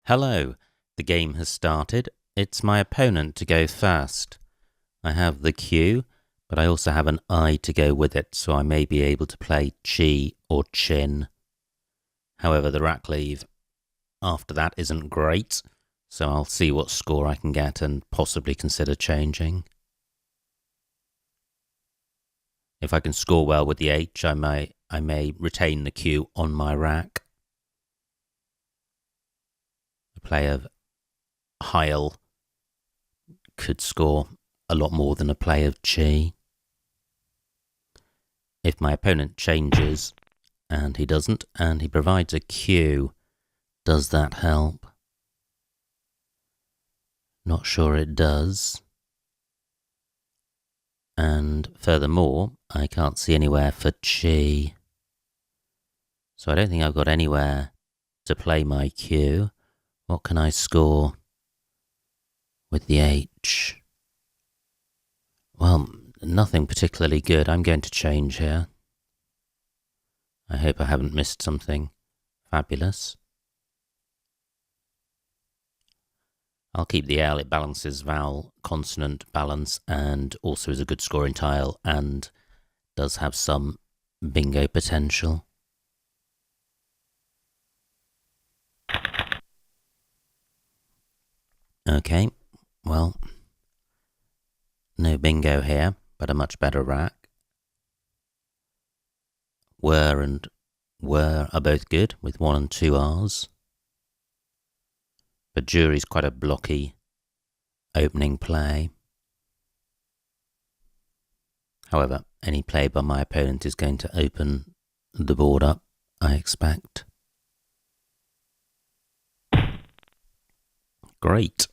Hello, the game has started. It's my opponent to go first. I have the Q, but I also have an I to go with it, so I may be able to play Chi or Chin. However, the rack leave after that isn't great, so I'll see what score I can get and possibly consider changing. If I can score well with the H, I may retain the Q on my rack. A play of Heil could score a lot more than a play of Chi. If my opponent changes, and he doesn't, and he provides a Q, does that help? Not sure it does. And furthermore, I can't see anywhere for Chi. So I don't think I've got anywhere to play my Q. What can I score with the H? Well, nothing particularly good. I'm going to change here. I hope I haven't missed something fabulous. I'll keep the L. It balances vowel, consonant balance, and also is a good scoring tile and does have some bingo potential. Okay, well, no bingo here, but a much better rack. Were and were are both good with 1 and 2 R's. But jury's quite a blocky opening play. However, any play by my opponent is going to open the board up, I expect. Great.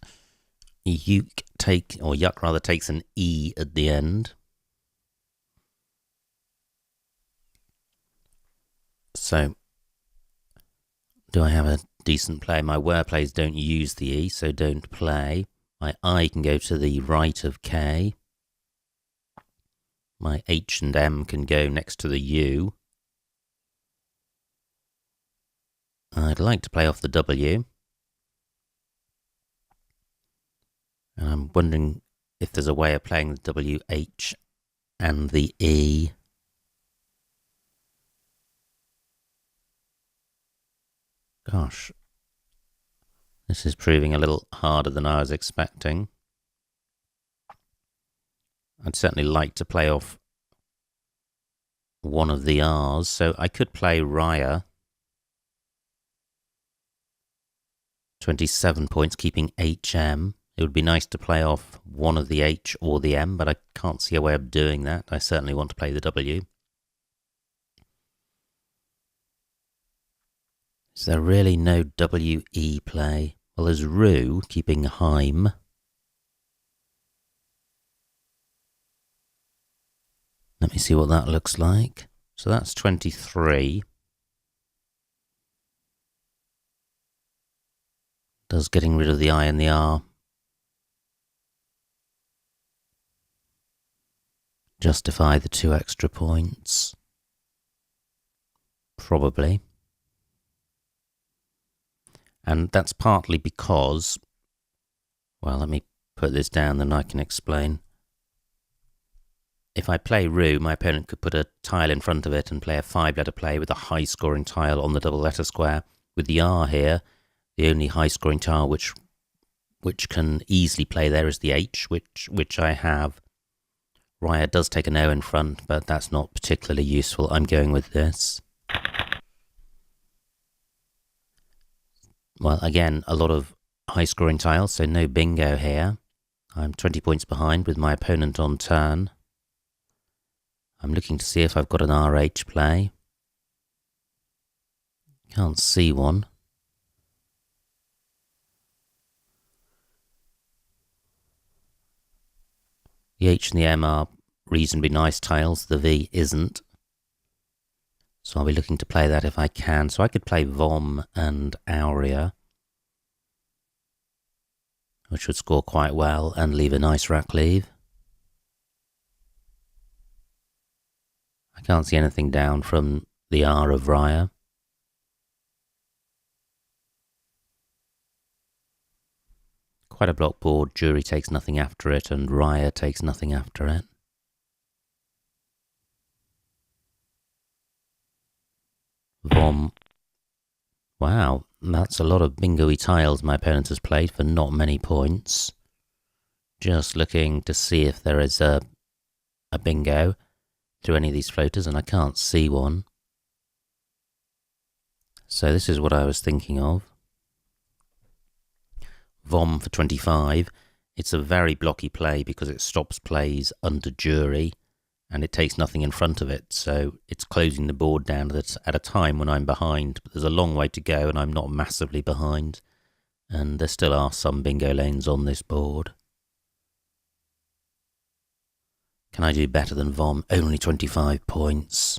Yuck takes an E at the end. So, do I have a decent play? My were plays don't use the E, so don't play. My I can go to the right of K. My H and M can go next to the U. I'd like to play off the W. And I'm wondering if there's a way of playing the W, H, and the E. Gosh, this is proving a little harder than I was expecting. I'd certainly like to play off one of the R's, so I could play Raya. 27 points, keeping HM. It would be nice to play off one of the H or the M, but I can't see a way of doing that. I certainly want to play the W. Is there really no WE play? Well, there's Roo, keeping Heim. Let me see what that looks like. So that's 23. Does getting rid of the I and the R justify the 2 extra points? Probably. And that's partly because, well, let me put this down, then I can explain. If I play Roo, my opponent could put a tile in front of it and play a 5-letter play with a high-scoring tile on the double letter square. With the R here, the only high-scoring tile which can easily play there is the H, which I have. Raya does take an O in front, but that's not particularly useful. I'm going with this. Well, again, a lot of high-scoring tiles, so no bingo here. I'm 20 points behind with my opponent on turn. I'm looking to see if I've got an RH play. Can't see one. The H and the M are reasonably nice tiles. The V isn't. So I'll be looking to play that if I can. So I could play Vom and Aurea, which would score quite well and leave a nice rack leave. I can't see anything down from the R of Raya. Quite a block board. Jury takes nothing after it, and Raya takes nothing after it. Vom. Wow, that's a lot of bingo-y tiles my opponent has played for not many points. Just looking to see if there is a bingo through any of these floaters, and I can't see one. So this is what I was thinking of. Vom for 25. It's a very blocky play because it stops plays under jury and it takes nothing in front of it. So it's closing the board down at a time when I'm behind. But there's a long way to go and I'm not massively behind. And there still are some bingo lanes on this board. Can I do better than Vom? Only 25 points.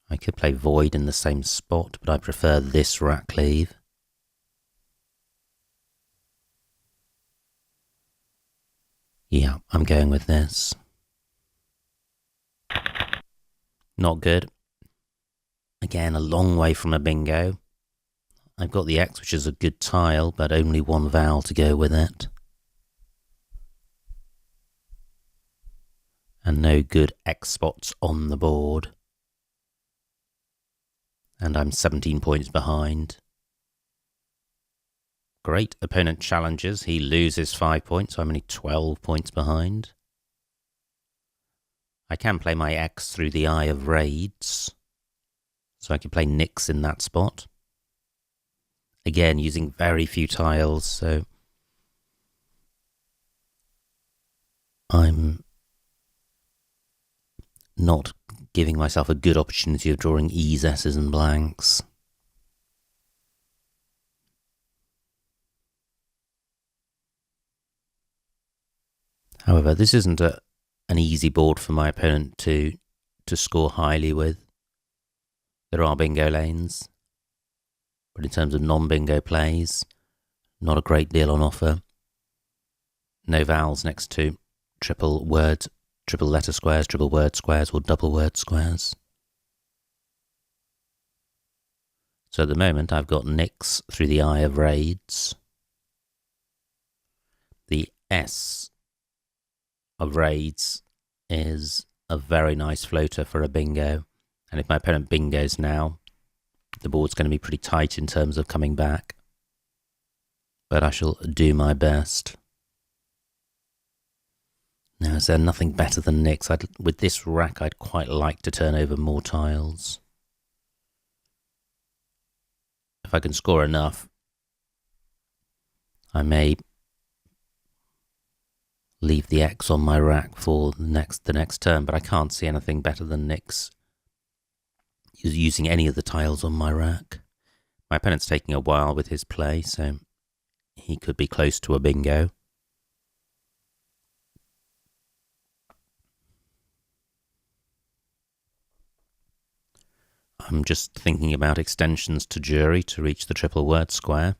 I could play Void in the same spot, but I prefer this rack cleave. Yeah, I'm going with this. Not good. Again, a long way from a bingo. I've got the X, which is a good tile, but only one vowel to go with it. And no good X spots on the board. And I'm 17 points behind. Great. Opponent challenges. He loses 5 points, so I'm only 12 points behind. I can play my X through the Eye of Raids. So I can play Nix in that spot. Again, using very few tiles, so I'm not giving myself a good opportunity of drawing E's, S's and blanks. However, this isn't an easy board for my opponent to score highly with. There are bingo lanes, but in terms of non-bingo plays, not a great deal on offer. No vowels next to triple letter squares, triple word squares, or double word squares. So at the moment, I've got Nix through the Eye of Raids. The S of Raids is a very nice floater for a bingo. And if my opponent bingos now, the board's going to be pretty tight in terms of coming back. But I shall do my best. Now, is there nothing better than Nix? With this rack, I'd quite like to turn over more tiles. If I can score enough, I may leave the X on my rack for the next turn, but I can't see anything better than Nix using any of the tiles on my rack. My opponent's taking a while with his play, so he could be close to a bingo. I'm just thinking about extensions to jury to reach the triple word square.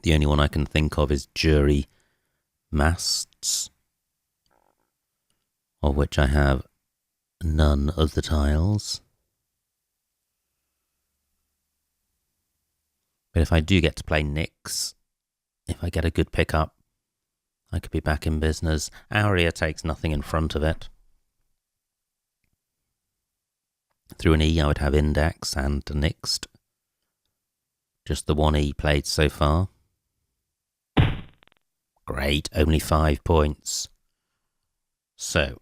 The only one I can think of is jury masts, of which I have none of the tiles. But if I do get to play Nix, if I get a good pickup, I could be back in business. Aurea takes nothing in front of it. Through an E, I would have Index and Nixed. Just the one E played so far. Great, only 5 points. So,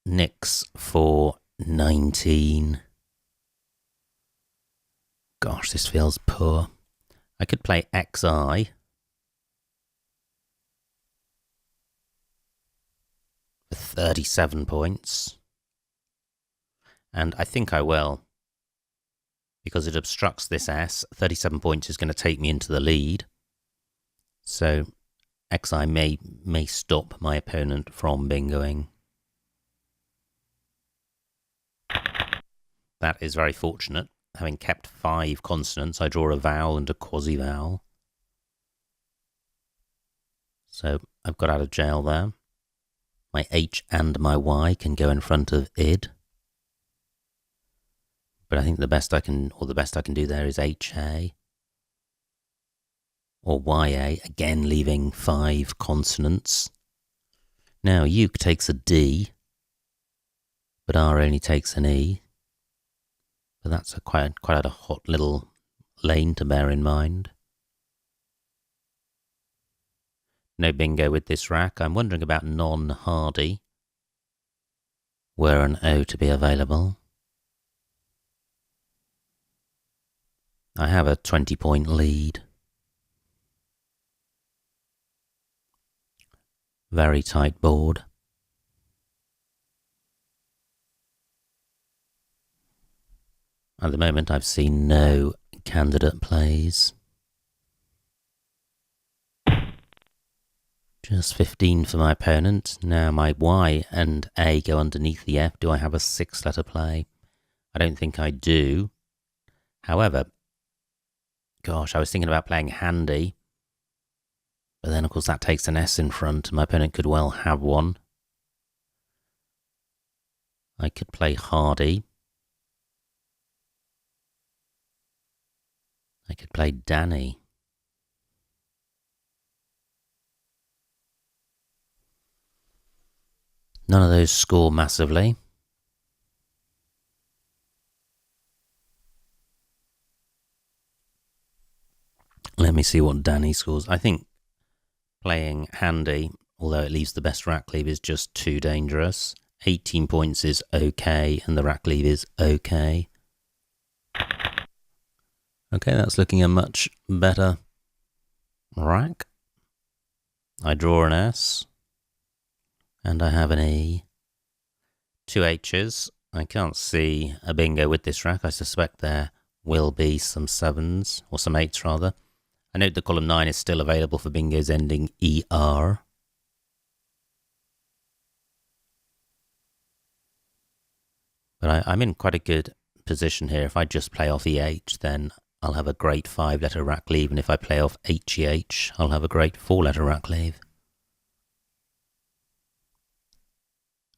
Nix for 19. Gosh, this feels poor. I could play XI. For 37 points. And I think I will. Because it obstructs this S. 37 points is going to take me into the lead. So XI may stop my opponent from bingoing. That is very fortunate. Having kept 5 consonants, I draw a vowel and a quasi-vowel. So I've got out of jail there. My H and my Y can go in front of id. But I think the best I can do there is HA. or YA, again leaving 5 consonants. Now Uke takes a D, but R only takes an E. But that's quite a hot little lane to bear in mind. No bingo with this rack. I'm wondering about non-hardy. Were an O to be available. I have a 20-point lead. Very tight board. At the moment, I've seen no candidate plays. Just 15 for my opponent. Now my Y and A go underneath the F. Do I have a 6-letter play? I don't think I do. However, gosh, I was thinking about playing handy. But then, of course, that takes an S in front. My opponent could well have one. I could play hardy. I could play Danny. None of those score massively. Let me see what Danny scores. I think playing handy, although it leaves the best rack leave, is just too dangerous. 18 points is okay, and the rack leave is okay. Okay, that's looking a much better rack. I draw an S, and I have an E. 2 H's. I can't see a bingo with this rack. I suspect there will be some 7s, or some 8s rather. I note that column 9 is still available for bingos ending ER. But I'm in quite a good position here. If I just play off EH, then I'll have a great 5-letter rack leave, and if I play off HEH, I'll have a great 4-letter rack leave.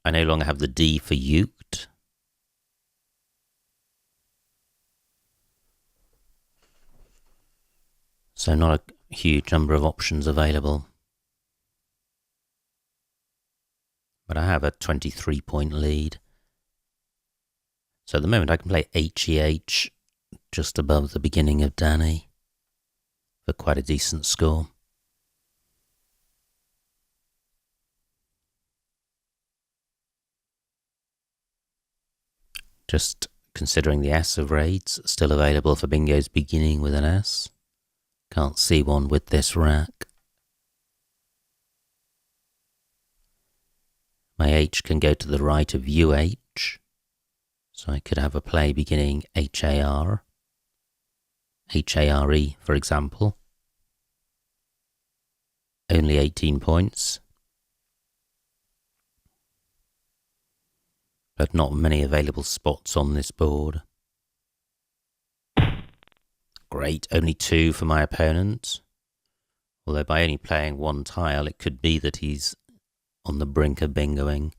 I no longer have the D for uked. So not a huge number of options available. But I have a 23-point lead. So at the moment I can play HEH just above the beginning of Danny for quite a decent score. Just considering the S of raids, still available for bingos beginning with an S. Can't see one with this rack. My H can go to the right of UH, so I could have a play beginning HAR, HARE for example. Only 18 points. But not many available spots on this board. Great, only 2 for my opponent. Although by only playing 1 tile, it could be that he's on the brink of bingoing.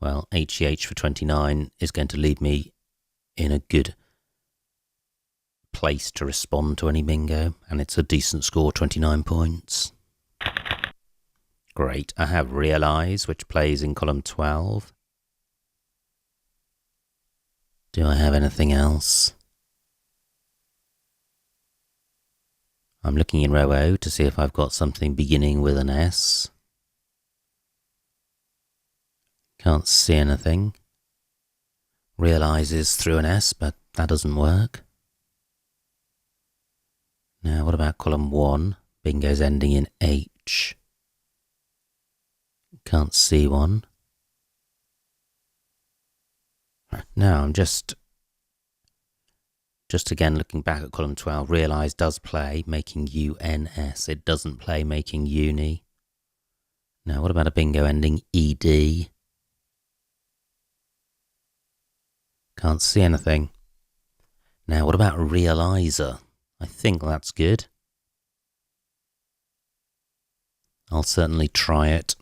Well, HEH for 29 is going to leave me in a good place to respond to any bingo, and it's a decent score, 29 points. Great, I have Realise, which plays in column 12. Do I have anything else? I'm looking in row O to see if I've got something beginning with an S. Can't see anything. Realises through an S, but that doesn't work. Now, what about column 1? Bingo's ending in H. Can't see one. Now, I'm just again looking back at column 12. Realise does play making UNS. It doesn't play making uni. Now, what about a bingo ending ED? Can't see anything. Now, what about Realizer? I think that's good. I'll certainly try it.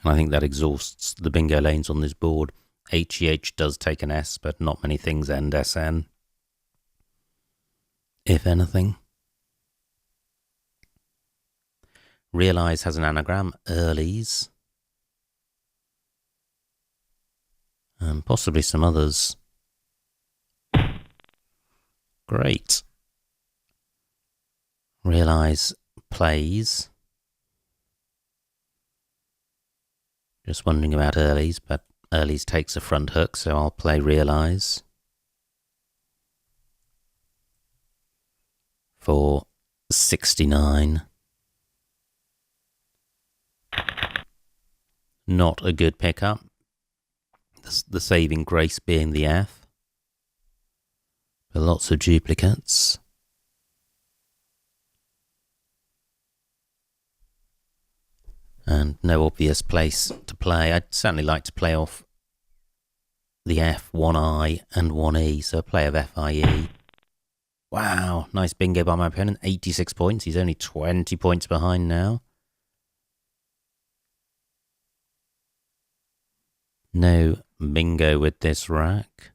And I think that exhausts the bingo lanes on this board. HEH does take an S, but not many things end SN. If anything. Realise has an anagram, earlies. And possibly some others. Great. Realise plays. Just wondering about earlies, but earlies takes a front hook, so I'll play realise. For 69. Not a good pickup. The saving grace being the F. But lots of duplicates. And no obvious place to play. I'd certainly like to play off the F, 1I and 1E, so a play of FIE. Wow, nice bingo by my opponent, 86 points. He's only 20 points behind now. No bingo with this rack.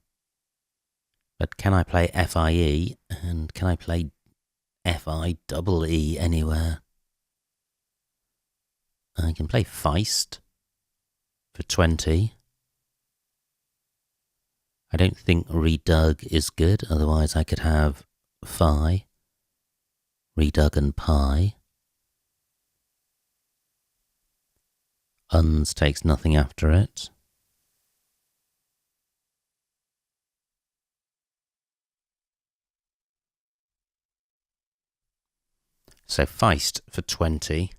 But can I play FIE and can I play FIEE anywhere? I can play Feist for 20. I don't think redug is good, otherwise I could have Phi, redug and pi. Uns takes nothing after it. So Feist for 20.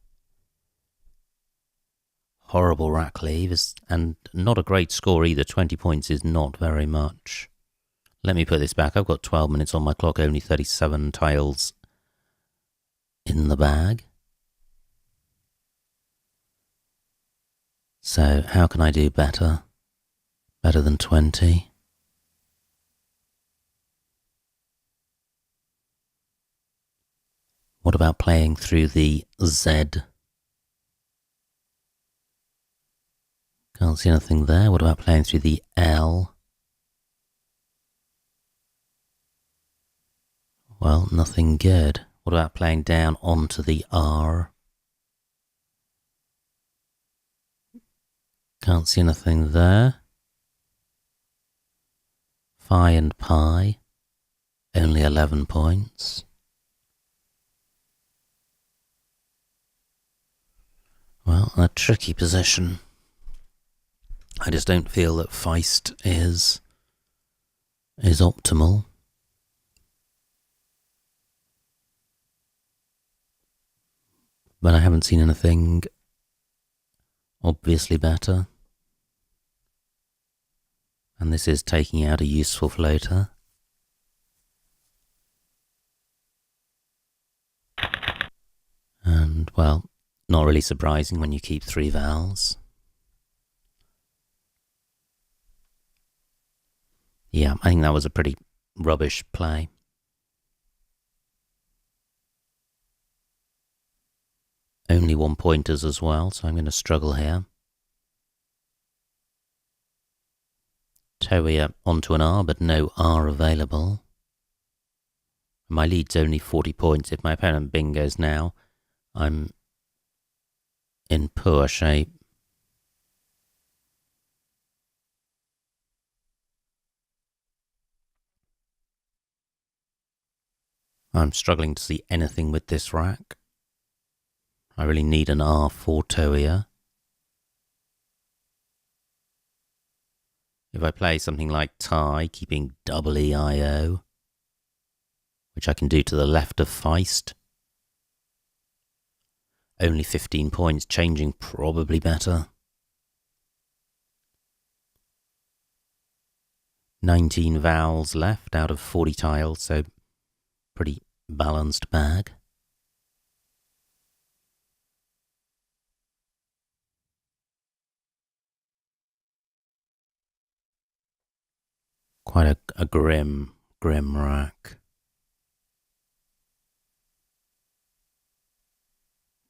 Horrible rack leave, and not a great score either. 20 points is not very much. Let me put this back. I've got 12 minutes on my clock, only 37 tiles in the bag. So how can I do better? Better than 20? What about playing through the Z? Can't see anything there. What about playing through the L? Well, nothing good. What about playing down onto the R? Can't see anything there. Phi and pi, only 11 points. Well, a tricky position. I just don't feel that Feist is optimal. But I haven't seen anything obviously better. And this is taking out a useful floater. And, well, not really surprising when you keep 3 vowels. Yeah, I think that was a pretty rubbish play. Only 1 pointers as well, so I'm going to struggle here. Toia onto an R, but no R available. My lead's only 40 points. If my opponent bingos now, I'm in poor shape. I'm struggling to see anything with this rack. I really need an R for Toia. If I play something like tie, keeping double EIO, which I can do to the left of Feist, only 15 points, changing probably better. 19 vowels left out of 40 tiles, so pretty balanced bag. Quite a grim rack.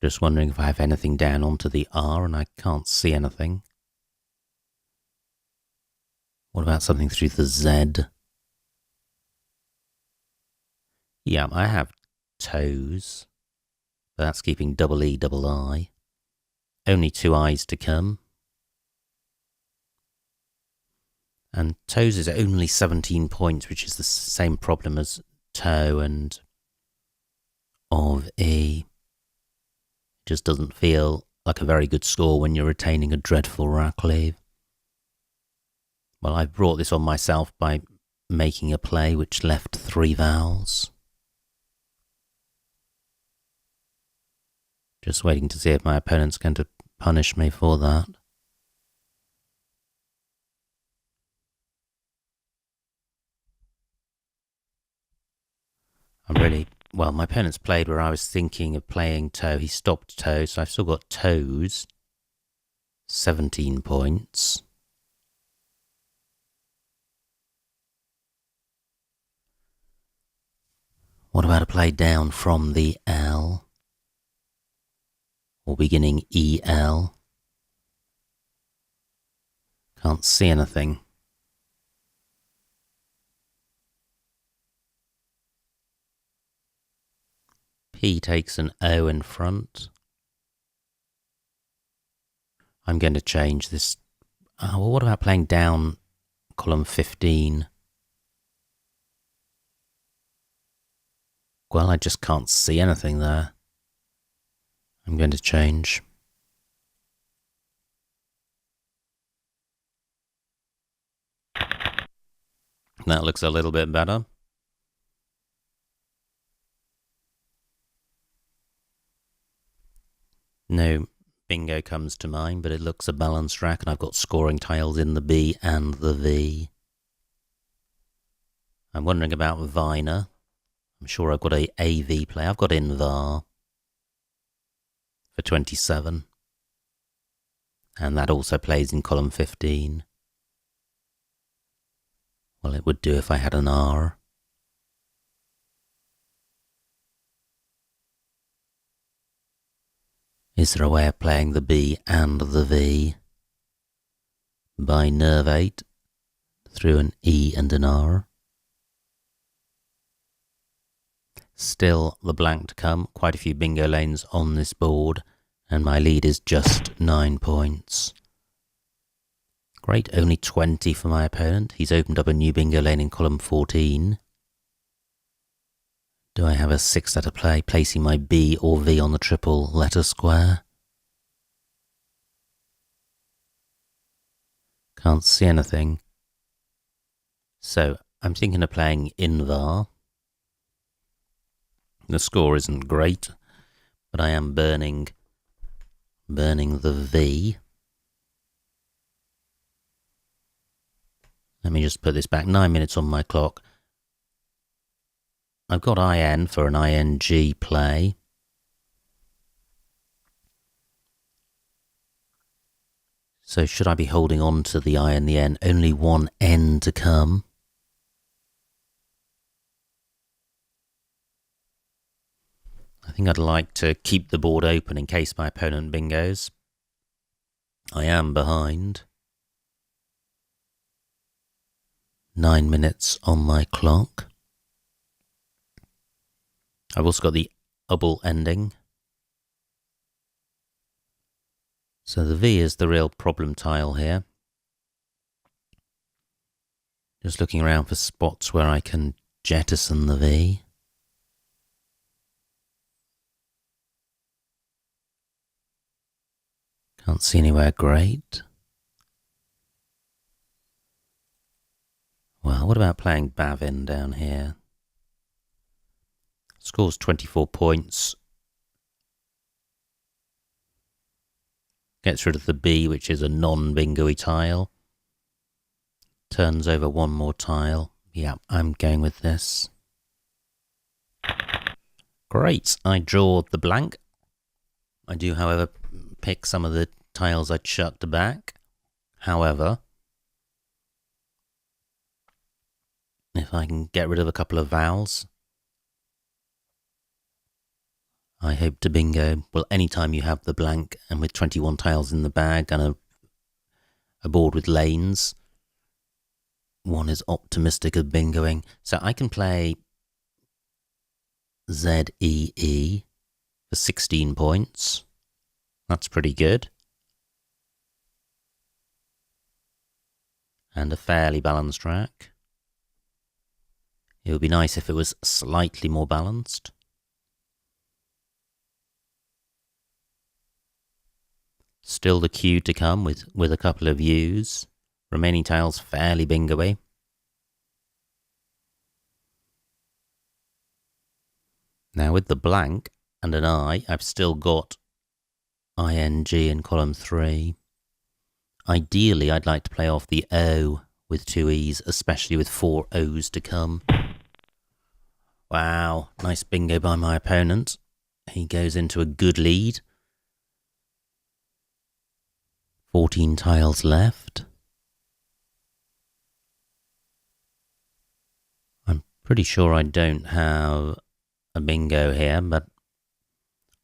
Just wondering if I have anything down onto the R, and I can't see anything. What about something through the Z? Yeah, I have toes. But that's keeping double E, double I. Only two I's to come. And toes is only 17 points, which is the same problem as toe and of E. Just doesn't feel like a very good score when you're retaining a dreadful Racleve. Well, I've brought this on myself by making a play which left 3 vowels. Just waiting to see if my opponent's going to punish me for that. Well, my opponent's played where I was thinking of playing toe. He stopped toe, so I've still got toes. 17 points. What about a play down from the L? Or beginning EL? Can't see anything. P takes an O in front. I'm going to change this. Well, what about playing down column 15? Well, I just can't see anything there. I'm going to change. That looks a little bit better. No bingo comes to mind, but it looks a balanced rack, and I've got scoring tiles in the B and the V. I'm wondering about Viner. I'm sure I've got a AV play. I've got Invar for 27. And that also plays in column 15. Well, it would do if I had an R. Is there a way of playing the B and the V? By nervate through an E and an R. Still the blank to come. Quite a few bingo lanes on this board, and my lead is just 9 points. Great, only 20 for my opponent. He's opened up a new bingo lane in column 14. Do I have a 6-letter play, placing my B or V on the triple letter square? Can't see anything. So I'm thinking of playing Invar. The score isn't great, but I am burning the V. Let me just put this back. 9 minutes on my clock. I've got IN for an ING play. So should I be holding on to the I and the N? Only one N to come. I think I'd like to keep the board open in case my opponent bingos. I am behind. 9 minutes on my clock. I've also got the double ending. So the V is the real problem tile here. Just looking around for spots where I can jettison the V. Can't see anywhere great. Well, what about playing Bavin down here? Scores 24 points. Gets rid of the B, which is a non-bingo-y tile. Turns over one more tile. Yeah, I'm going with this. Great, I draw the blank. I do, however, pick some of the tiles I chucked back. However, if I can get rid of a couple of vowels, I hope to bingo. Well, anytime you have the blank and with 21 tiles in the bag and a board with lanes, one is optimistic of bingoing. So I can play ZEE for 16 points. That's pretty good. And a fairly balanced rack. It would be nice if it was slightly more balanced. Still the queue to come with a couple of U's. Remaining tiles fairly bingo-y. Now with the blank and an I, I've still got ING in column 3. Ideally, I'd like to play off the O with 2 E's, especially with 4 O's to come. Wow, nice bingo by my opponent. He goes into a good lead. 14 tiles left. I'm pretty sure I don't have a bingo here, but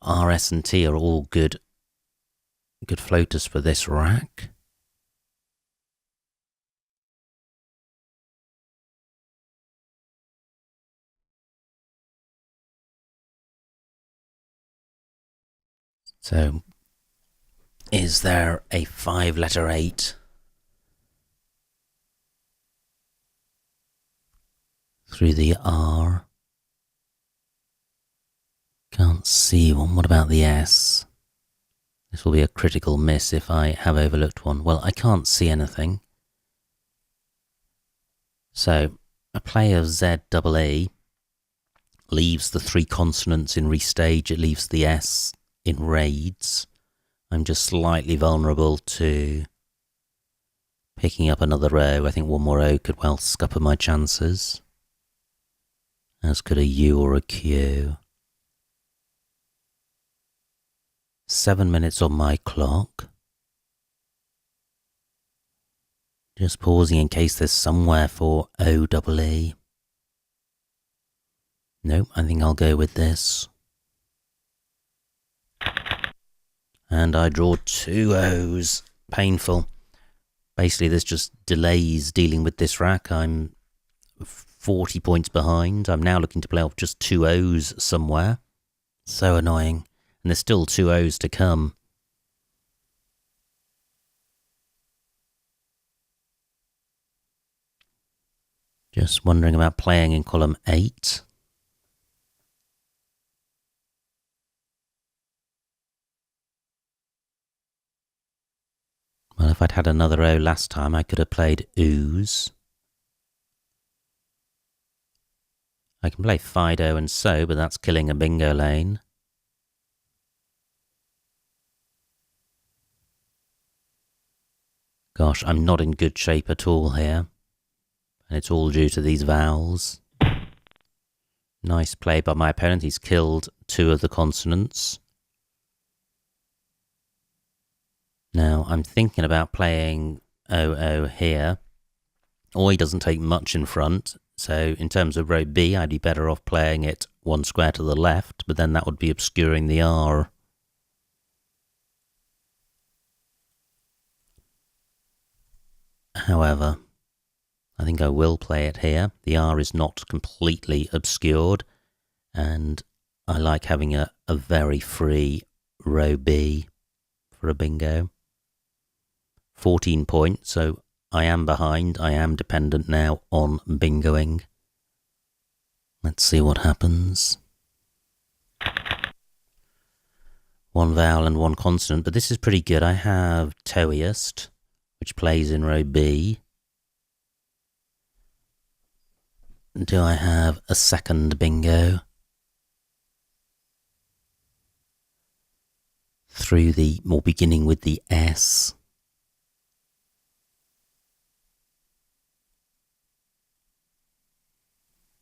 R, S and T are all good floaters for this rack. So, is there a 5-letter 8? Through the R. Can't see one. What about the S? This will be a critical miss if I have overlooked one. Well, I can't see anything. So, a play of ZEE leaves the 3 consonants in restage. It leaves the S in raids. I'm just slightly vulnerable to picking up another O. I think one more O could well scupper my chances. As could a U or a Q. 7 minutes on my clock. Just pausing in case there's somewhere for OEE. Nope, I think I'll go with this. And I draw 2 O's. Painful. Basically, this just delays dealing with this rack. I'm 40 points behind. I'm now looking to play off just 2 O's somewhere. So annoying. And there's still 2 O's to come. Just wondering about playing in column 8. Well, if I'd had another O last time, I could have played Ooze. I can play Fido and So, but that's killing a bingo lane. Gosh, I'm not in good shape at all here. And it's all due to these vowels. Nice play by my opponent. He's killed 2 of the consonants. Now, I'm thinking about playing OO here. Oi doesn't take much in front, so in terms of row B, I'd be better off playing it 1 square to the left, but then that would be obscuring the R. However, I think I will play it here. The R is not completely obscured, and I like having a very free row B for a bingo. 14 points, so I am behind. I am dependent now on bingoing. Let's see what happens. 1 vowel and 1 consonant, but this is pretty good. I have toeiest, which plays in row B. Do I have a second bingo? Through the, or beginning with the S.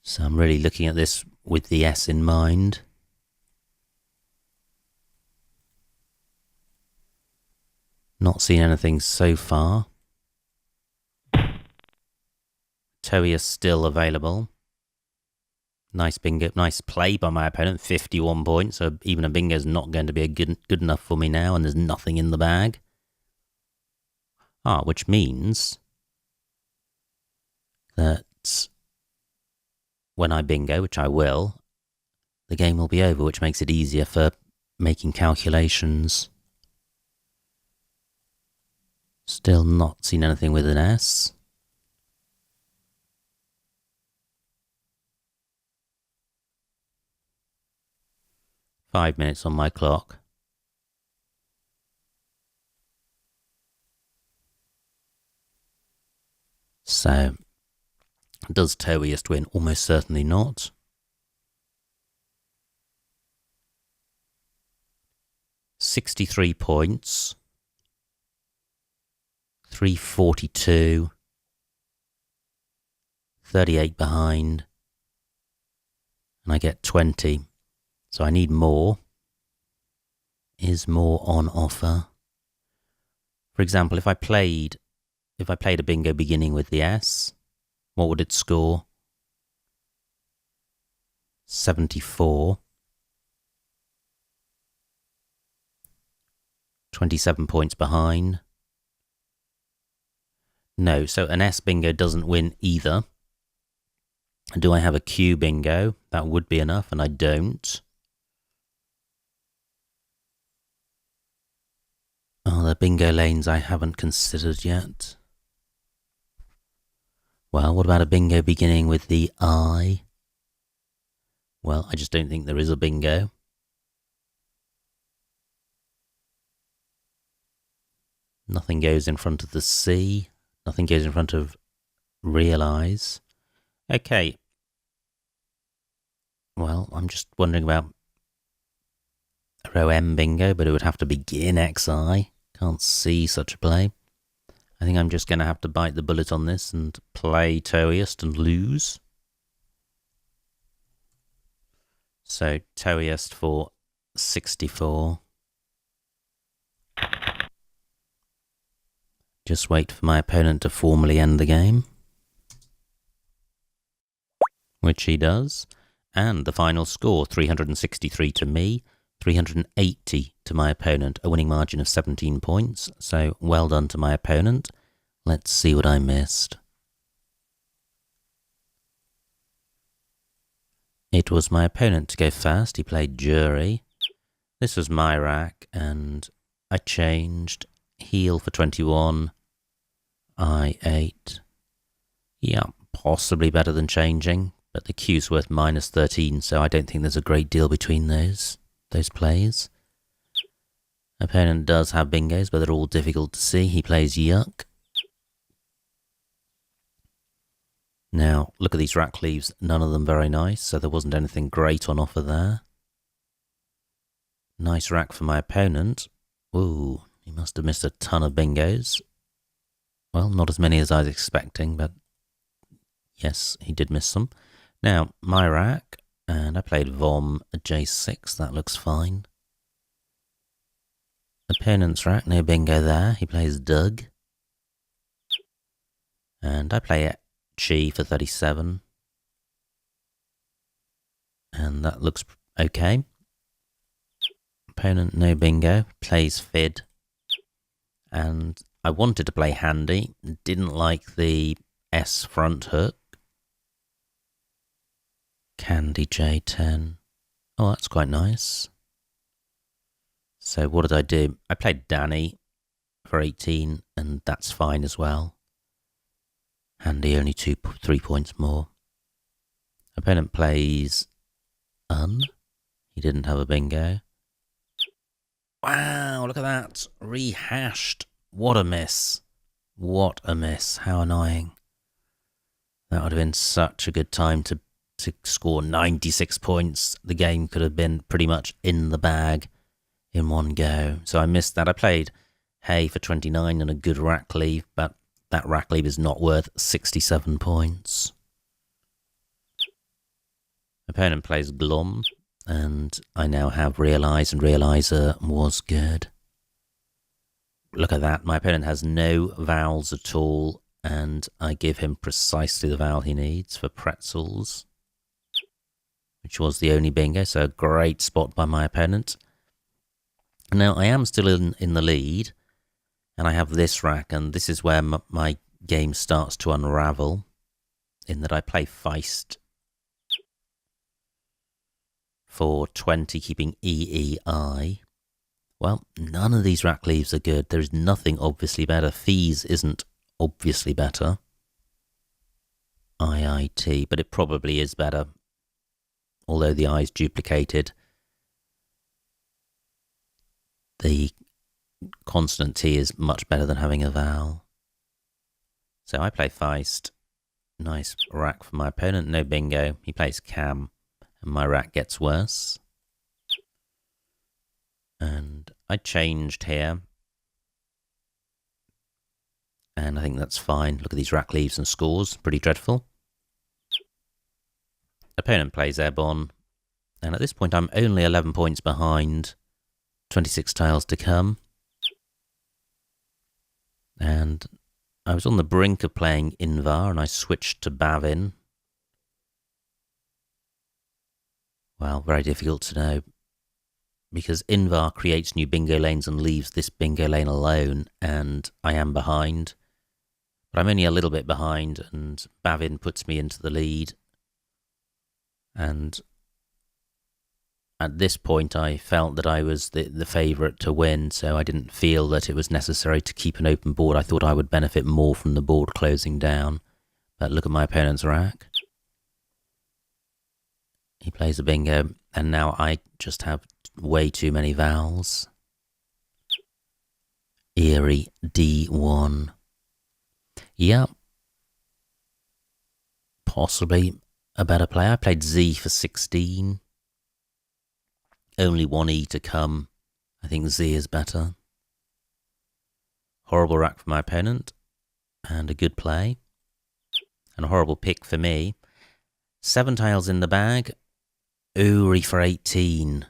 So I'm really looking at this with the S in mind. Not seen anything so far. Toei is still available. Nice bingo, nice play by my opponent, 51 points. So even a bingo is not going to be good enough for me now, and there's nothing in the bag. Which means when I bingo, which I will, the game will be over, which makes it easier for making calculations. Still not seen anything with an S. Five minutes on my clock. So, does Toeiest win? Almost certainly not. £63 points. 342. 38 behind. And I get 20. So I need more. Is more on offer? For example, if I played a bingo beginning with the S, what would it score? 74. 27 points behind. No, so an S bingo doesn't win either. Do I have a Q bingo? That would be enough, and I don't. Oh, the bingo lanes I haven't considered yet. Well, what about a bingo beginning with the I? Well, I just don't think there is a bingo. Nothing goes in front of the C. Nothing goes in front of realise. Okay. Well, I'm just wondering about a row M bingo, but it would have to begin XI. Can't see such a play. I think I'm just going to have to bite the bullet on this and play Toeiest and lose. So Toeiest for 64. Just wait for my opponent to formally end the game. Which he does. And the final score, 363 to me, 380 to my opponent, a winning margin of 17 points. So well done to my opponent. Let's see what I missed. It was my opponent to go first. He played jury. This was my rack, and I changed heel for 21, I8. Yeah, possibly better than changing, but the Q's worth minus 13, so I don't think there's a great deal between those plays. Opponent does have bingos, but they're all difficult to see. He plays yuck. Now, look at these rack leaves. None of them very nice, so there wasn't anything great on offer there. Nice rack for my opponent. Ooh, he must have missed a ton of bingos. Well, not as many as I was expecting, but yes, he did miss some. Now, my rack, and I played Vom at J6. That looks fine. Opponent's rack, no bingo there. He plays Doug. And I play Chi for 37. And that looks okay. Opponent, no bingo. Plays Fid. And I wanted to play Handy. Didn't like the S front hook. Candy J10. Oh, that's quite nice. So what did I do? I played Danny for 18, and that's fine as well. Handy only 3 points more. Opponent plays He didn't have a bingo. Wow, look at that. Rehashed. What a miss. What a miss. How annoying. That would have been such a good time to score 96 points. The game could have been pretty much in the bag in one go. So I missed that. I played Hay for 29 and a good rack leave, but that rack leave is not worth 67 points. Opponent plays Glom, and I now have Realise, and Realiser was good. Look at that. My opponent has no vowels at all, and I give him precisely the vowel he needs for pretzels, which was the only bingo, so a great spot by my opponent. Now, I am still in the lead, and I have this rack, and this is where my game starts to unravel, in that I play Feist for 20, keeping EEI. Well, none of these rack leaves are good. There is nothing obviously better. Fees isn't obviously better. IIT, but it probably is better. Although the I is duplicated. The consonant T is much better than having a vowel. So I play Feist. Nice rack for my opponent. No bingo. He plays Cam. And my rack gets worse. And I changed here. And I think that's fine. Look at these rack leaves and scores. Pretty dreadful. Opponent plays Airborne. And at this point, I'm only 11 points behind. 26 tiles to come. And I was on the brink of playing Invar, and I switched to Bavin. Well, very difficult to know. Because Invar creates new bingo lanes and leaves this bingo lane alone, and I am behind. But I'm only a little bit behind, and Bavin puts me into the lead. And at this point, I felt that I was the favourite to win, so I didn't feel that it was necessary to keep an open board. I thought I would benefit more from the board closing down. But look at my opponent's rack. He plays a bingo, and now I just have way too many vowels. Eerie D1. Yeah. Possibly a better play. I played Z for 16. Only one E to come. I think Z is better. Horrible rack for my opponent. And a good play. And a horrible pick for me. 7 tiles in the bag. Uri for 18.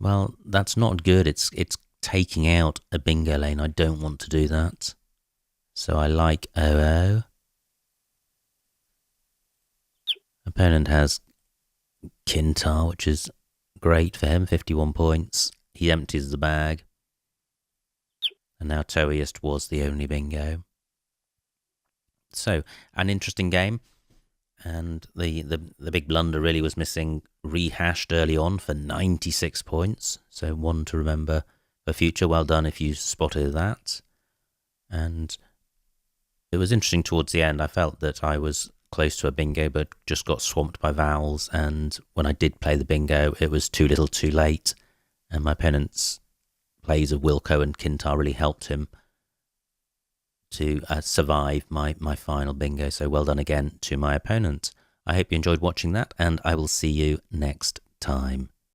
Well, that's not good. It's taking out a bingo lane. I don't want to do that. So I like OO. Opponent has Kintar, which is great for him, 51 points. He empties the bag. And now Toeiest was the only bingo. So, an interesting game. And the big blunder really was missing Rehashed early on for 96 points. So one to remember for future. Well done if you spotted that. And it was interesting towards the end. I felt that I was close to a bingo, but just got swamped by vowels. And when I did play the bingo, it was too little too late. And my opponent's plays of Wilco and Kintar really helped him to survive my final bingo. So well done again to my opponent. I hope you enjoyed watching that, and I will see you next time.